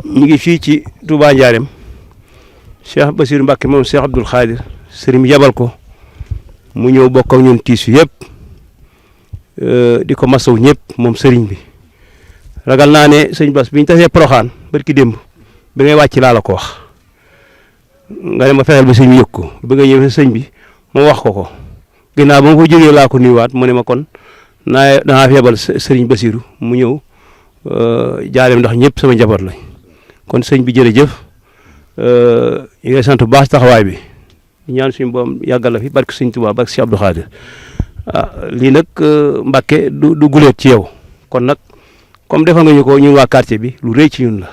ñu ngi fii ci Touba Ndiarème Cheikh Bassirou Mbacké moom Cheikh Abdoul Khadir sëriñ bi yabal ko mu ñëw bokk ak ñun tiis yëpp di ko masaw ñëpp moom sëriñ bi ragal naa ne sëñ Bass bi ñu tasee Porokhane barki démb bi ngay wàcc laa la ko wax nga ne ma fexeel ba sëñ bi yëg ko bi nga ñëw sëñ bi ma wax ko ginnaaw ba ma ko jógee laa ko nuyuwaat mu ne ma kon danaa fi yabal sëriñ Bassirou mu ñëw Ndiarème ndax ñëpp sama njaboot lañ kon sëñ bi jërëjëf ñu ngi sant bu baax taxawaay bi ñaan suñu boom yàggal la fi barke sëñ Tuubaa barke Cheikh Abdou Khadir lii nag Mbàkke du guleet ci yow kon nag comme defal nga ñu ko ñun waa quartier bi lu rëy ci ñun la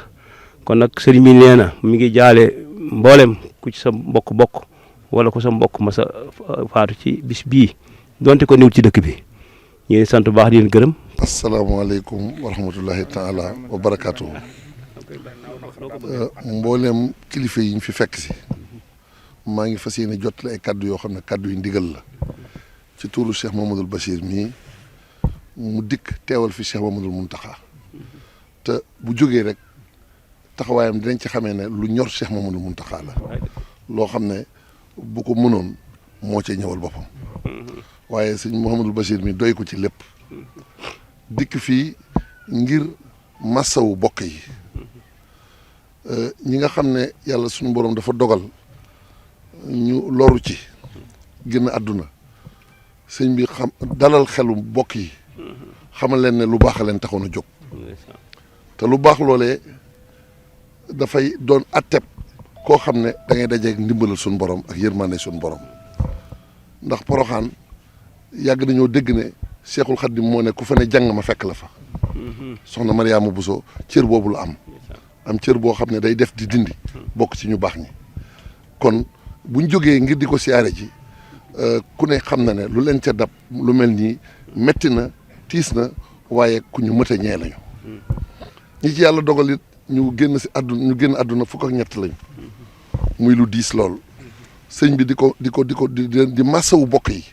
kon nag sëriñ bi nee na mi ngi jaale mboolem ku ci sa mbokk wala ku sa mbokk ma sa faatu ci bis bii donte ko néew ci dëkk bi ñu ngi sant bu baax di leen gërëm. asalaamaaleykum wa rahmatullahi taala wa barakaatu. mboolem kilifa yi ñu fi fekk si maa ngi fas yéene jottali ay kaddu yoo xam ne kaddu yu ndigal la ci tuuru Cheikh Mamadou Bachir mii mu dikk teewal fi Cheikh Mamadou Mountakha te bu jógee rek taxawaayam dinañ ci xamee ne lu ñor Cheikh Mamadou Mountakha la loo xam ne bu ko mënoon moo cee ñëwal boppam waaye sëñ Mouhamadou Bachir mi doy ko ci lépp dikk fii ngir massawu bokk yi ñi nga xam ne yàlla suñu borom dafa dogal ñu loru ci génn àdduna sëñ bi xam dalal xelu bokk yi xamal leen ne lu baax a leen taxoon a jóg te lu baax loolee dafay doon atteb koo xam ne da ngay dajeeg ndimbalal suñu borom ak yërmande suñu borom ndax Porokhane yàgg nañoo dégg ne Cheikhul Khadim moo ne ku fa ne jàng ma fekk la fa soxna Mariama Bousso cër boobu la am cër boo xam ne day def di dindi bokk ci ñu baax ñi kon buñ jógee ngir di ko siyaare ji ku ne xam na ne lu leen ca dab lu mel nii metti na tiis na waaye ku ñu mëte ñee lañu ñi ci yàlla dogal it ñu génn àdduna fukk ak ñett lañu muy lu diis lool sëñ bi di massawu bokk yi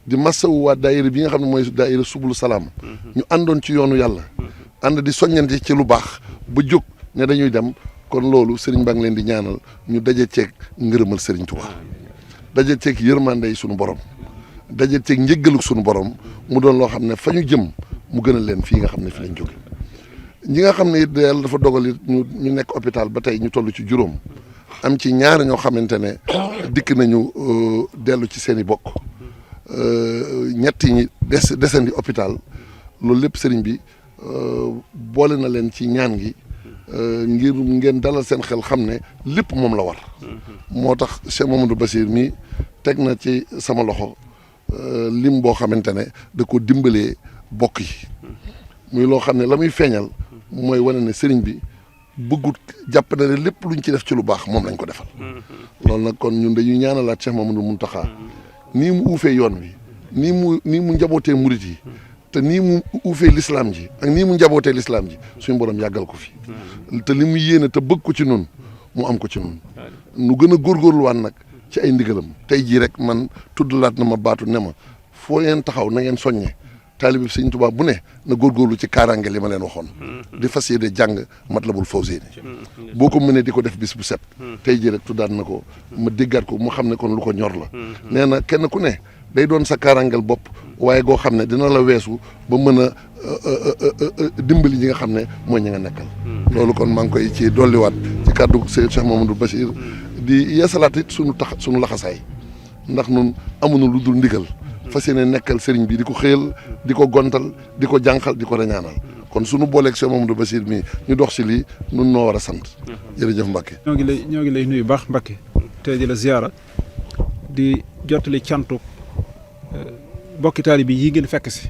di massawu waa daayira bi nga xam ne mooy daayira subulu salaam ñu àndoon ci yoonu yàlla ànd di soññante ci lu baax ba jóg ne dañuy dem kon loolu sëriñ baa ngi leen di ñaanal ñu daje ceeg ngërëmal sëriñ Tuubaa daje ceeg yërmande sunu borom daje ceeg njëggalu sunu borom mu doon loo xam ne fa ñu jëm mu gënal leen fii nga xam ne fi lañ jóge ñi nga xam ne it yàlla dafa dogal it ñu nekk hôpital ba tey ñu toll ci juróom am ci ñaar ñoo xamante ne dikk nañu dellu ci seen i bokk ñetti ñi desandi hôpital loolu lépp sëriñ bi boole na leen ci ñaan gi ngir ngeen dalal seen xel xam ne lépp moom la war moo tax Cheikh Mamadou Bachir mi teg na ci sama loxo lim boo xamante ne da ko dimbalee bokk yi muy loo xam ne la muy feeñal mooy wane ne sëriñ bi bëggut jàpp na ne lépp luñ ci def ci lu baax moom lañ ko defal loolu nag kon ñun dañuy ñaanalaat Cheikh Mamadou Mountakha nii mu uufee yoon wi nii mu njabootee murit yi te nii mu uufee lislaam ji ak nii mu njabootee lislaam ji suñu borom yàggal ko fi te li mu yéene te bëgg ko ci nun mu am ko ci nun nu gën a góorgóorluwaat nag ci ay ndigalam tey jii rek man tuddalaat na ma baatu ne ma foo ngeen taxaw na ngeen soññe taalibe bi Sëñ Tuubaa bu ne na góorgóorlu ci kaaraange li ma leen waxoon di fas yéene jàng Matlabul Fawzeyni boo ko mënee di ko def bis bu set tey jii rek tuddaat na ko ma déggaat ko mu xam ne kon lu ko ñor la nee na kenn ku ne day doon sa kaaraangel bopp waaye goo xam ne dina la weesu ba mën a dimbali ñi nga xam ne mooy ñi nga nekkal loolu kon maa ngi koy ci dolliwaat ci kàddu Cheikh Mamadou Bachir di yeesalaat it suñu laxasaay ndax nun amuñu lu dul ndigal fas yéene nekkal sëriñ bi di ko xëyal di ko gontal di ko jànqal di ko rañaanal kon suñu booleeg Cheikh Mamadou Bachir mi ñu dox si lii nun noo war a sant jërëjëf Mbacke ñoo ngi lay nuyu baax Mbacke te di la ziyaara di jottali cantu bokki taalibe yi ngeen fekk si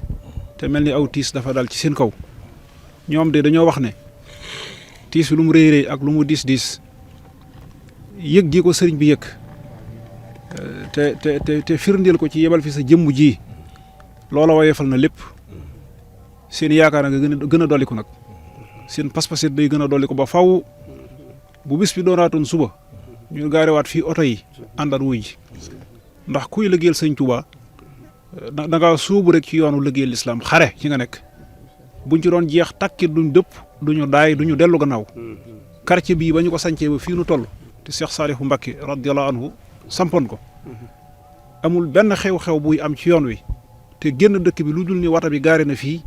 te mel ni aw tiis dafa dal ci seen kaw ñoom de dañoo wax ne tiis lu mu rëy rëy ak lu mu diis diis yëg gi ko sëriñ bi yëg te firndeel ko ci yebal fi sa jëmm ji loola woyefal na lépp seen yaakaar nga gën a dolliku nag seen pas-pas it day gën a dolliku ba faw bu bis bi doonaatoon suba ñu gaarewaat fii oto yi àndaat wuy ji ndax kuy liggéeyal sëñ Tuubaa da nga suubu rek ci yoonu liggéeyal lislaam xare ci nga nekk buñ ci doon jeex takki duñ dëpp duñu daay duñu dellu gannaaw quartier bii ba ñu ko sancee ba fii nu toll te Cheikh Saalihu Mbacké radiyallahu anhu sampoon ko amul benn xew-xew buy am ci yoon wi te génn dëkk bi lu dul ni wata bi gaare na fii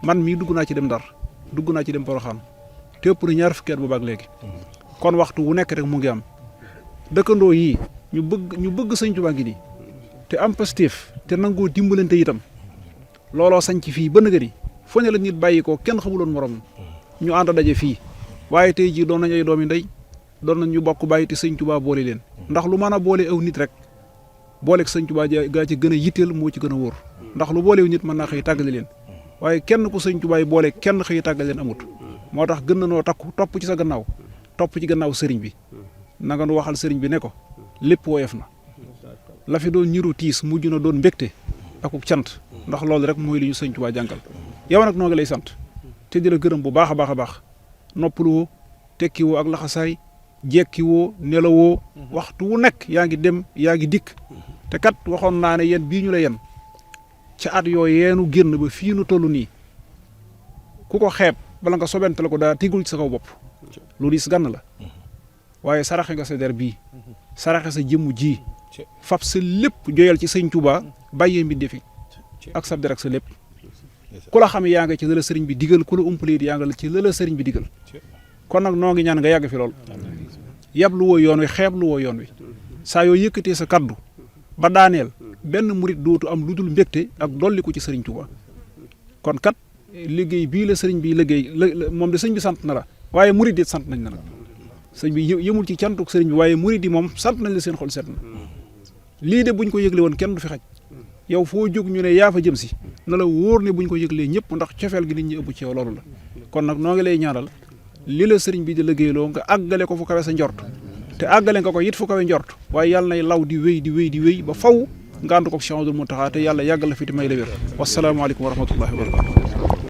man mii dugg naa ci dem Ndar dugg naa ci dem Poroxaan te ëpp na 20 fukki at boobaak léegi kon waxtu wu nekk rek mu ngi am dëkkandoo yii ñu bëgg sëñ Tuubaa ngi nii te am pastéef te nangoo dimbalante itam looloo sañ ci fii ba nëgëri foo ne la nit bàyyi ko kenn xamuloon morom ñu ànd daje fii waaye tey jii doon nañ ay doomi ndey doon nañ ñu bokk bàyyi te sëñ Tuubaa boole leen ndax lu mën a boole aw nit rek booleeg sëñ Tuubaa gaa ci gën a yitteel moo ci gën a wóor ndax lu boolewu nit mën naa xëy tàggale leen waaye kenn ku sëñ Tuubaa boole kenn xëy tàggale leen amut moo tax gën na noo takku topp ci sa gannaaw topp ci gannaaw sëriñ bi na nga nu waxal sëriñ bi ne ko lépp woyof na la fi doon ñiru tiis mujj na doon mbégte akuk cant ndax loolu rek mooy li ñu sëñ Tuubaa jàngal yow nag noo ngi lay sant te di la gërëm bu baax a baax a baax noppaluwoo tekkiwoo ak laxasaay jekkiwoo nelawoo waxtu wu nekk yaa ngi dem yaa ngi dikk te kat waxoon naa ne yéen bii ñu la yen ca at yooyu yeenu génn ba fii nu toll nii ku ko xeeb bala nga sobente la ko daa tigul ci sa kaw bopp lu diis gànn la waaye saraxe nga sa der bii saraxe sa jëmm ji fab sa lépp joyal ci sëñ Tuubaa bàyyee mbi defi ak sa der ak sa lépp ku la xam yaa nga ci lëla sëriñ bi digal ku la umpale it yaa nga ci lëla sëriñ bi digal kon nag noo ngi ñaan nga yàgg fi lool yab lu woo yoon wi xeeb lu woo yoon wi saa yoo yëkkatee sa kaddu ba daaneel benn murit dootu am lu dul mbégte ak dolli ko ci sëriñ Tuubaa kon kat liggéey bii la sëriñ bi liggéey moom de sëñ bi sant na la waaye murit yi sant nañ la nag sëñ bi yëmul ci cantuk sëriñ bi waaye murit yi moom sant nañ la seen xol set na lii de buñ ko yëgle woon kenn du fi xaj yow foo jóg ñu ne yaa fa jëm si na la wóor ne buñ ko yëglee ñëpp ndax cofeel gi nit ñi ëpp ci yow loolu la kon nag noo ngi lay ñaanal li la sëriñ bi di liggéeyloo nga àggale ko fu kawe sa njort te àggale nga ko it fu kawe njort waaye yàlla nay law di wéy ba faw nga ànd ko Cheikh Ahmadul Muntaxa te yàlla yàggal la fi te may la wér wasalaamaaleykum wa rahmatullahi wa barakatu